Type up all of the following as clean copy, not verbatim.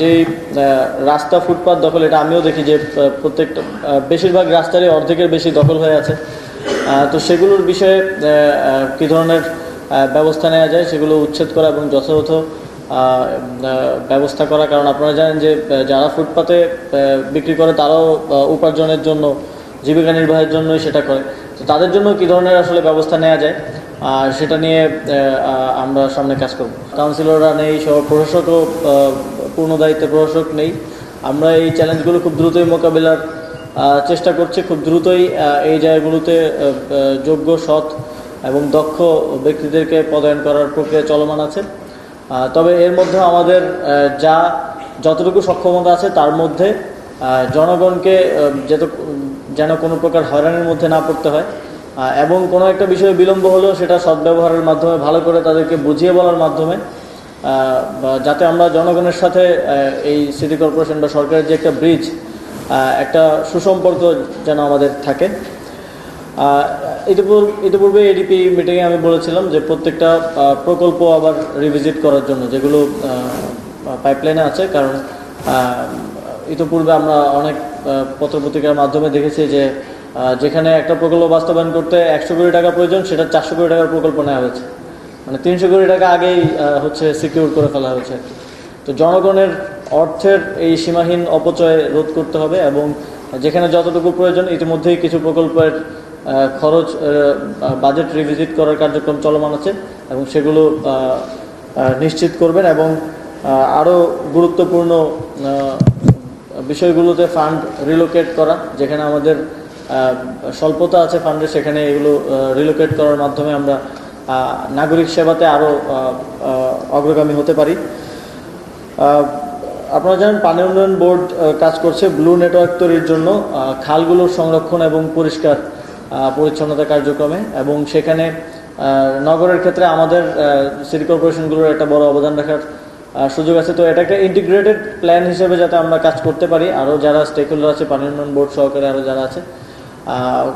যে রাস্তা ফুটপাত দখল, এটা আমিও দেখি যে প্রত্যেকটা বেশিরভাগ রাস্তারই অর্ধেকের বেশি দখল হয়ে আছে। তো সেগুলোর বিষয়ে কী ধরনের ব্যবস্থা নেওয়া যায় সেগুলো উচ্ছেদ করা এবং যথাযথ ব্যবস্থা করা। কারণ আপনারা জানেন যে যারা ফুটপাতে বিক্রি করে তারাও উপার্জনের জন্য, জীবিকা নির্বাহের জন্যই সেটা করে। তো তাদের জন্য কী ধরনের আসলে ব্যবস্থা নেওয়া যায় সেটা নিয়ে আমরা সামনে কাজ করব। কাউন্সিলররা নেই, শহর প্রশাসকও পূর্ণ দায়িত্বে প্রশাসক নেই। আমরা এই চ্যালেঞ্জগুলো খুব দ্রুতই মোকাবিলার চেষ্টা করছি। খুব দ্রুতই এই জায়গাগুলোতে যোগ্য, সৎ এবং দক্ষ ব্যক্তিদেরকে পদায়ন করার প্রক্রিয়া চলমান আছে। তবে এর মধ্যে আমাদের যতটুকু সক্ষমতা আছে তার মধ্যে জনগণকে যেন কোনো প্রকার হয়রানির মধ্যে না পড়তে হয়, এবং কোনো একটা বিষয়ে বিলম্ব হলেও সেটা সদ্ব্যবহারের মাধ্যমে, ভালো করে তাদেরকে বুঝিয়ে বলার মাধ্যমে, যাতে আমরা জনগণের সাথে এই সিটি কর্পোরেশন বা সরকারের যে একটা ব্রিজ, একটা সুসম্পর্ক যেন আমাদের থাকে। ইতিপূর্বে এডিপি মিটিংয়ে আমি বলেছিলাম যে প্রত্যেকটা প্রকল্প আবার রিভিজিট করার জন্য, যেগুলো পাইপলাইনে আছে। কারণ ইতিপূর্বে আমরা অনেক পত্রপত্রিকার মাধ্যমে দেখেছি যে যেখানে একটা প্রকল্প বাস্তবায়ন করতে 100 কোটি টাকা প্রয়োজন, সেটা 400 কোটি টাকার প্রকল্প নেওয়া হয়েছে। মানে 300 কোটি টাকা আগেই সিকিউর করে ফেলা হয়েছে। তো জনগণের অর্থের এই সীমাহীন অপচয় রোধ করতে হবে, এবং যেখানে যতটুকু প্রয়োজন, ইতিমধ্যেই কিছু প্রকল্পের খরচ বাজেট রিভিজিট করার কার্যক্রম চলমান আছে, এবং সেগুলো নিশ্চিত করবেন। এবং আরও গুরুত্বপূর্ণ বিষয়গুলোতে ফান্ড রিলোকেট করা, যেখানে আমাদের স্বল্পতা আছে ফান্ডে, সেখানে এগুলো রিলোকেট করার মাধ্যমে আমরা নাগরিক সেবাতে আরও অগ্রগামী হতে পারি। আপনারা জানেন পানি উন্নয়ন বোর্ড কাজ করছে ব্লু নেটওয়ার্ক তৈরির জন্য খালগুলোর সংরক্ষণ এবং পরিষ্কার পরিচ্ছন্নতা কার্যক্রমে, এবং সেখানে নগরের ক্ষেত্রে আমাদের সিটি কর্পোরেশনগুলোর একটা বড় অবদান রাখার সুযোগ আছে। তো এটাকে ইন্টিগ্রেটেড প্ল্যান হিসেবে যাতে আমরা কাজ করতে পারি, আরও যারা স্টেক হোল্ডার আছে, পানি উন্নয়ন বোর্ড সহকারে আরও যারা আছে।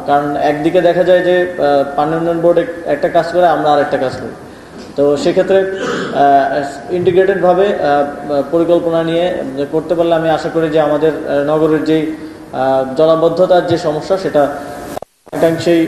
কারণ একদিকে দেখা যায় যে পানি উন্নয়ন বোর্ড একটা কাজ করে, আমরা আরেকটা কাজ করি। তো সেক্ষেত্রে ইন্টিগ্রেটেডভাবে পরিকল্পনা নিয়ে করতে পারলে আমি আশা করি যে আমাদের নগরের যেই জলাবদ্ধতার যে সমস্যা, সেটা অনেকাংশেই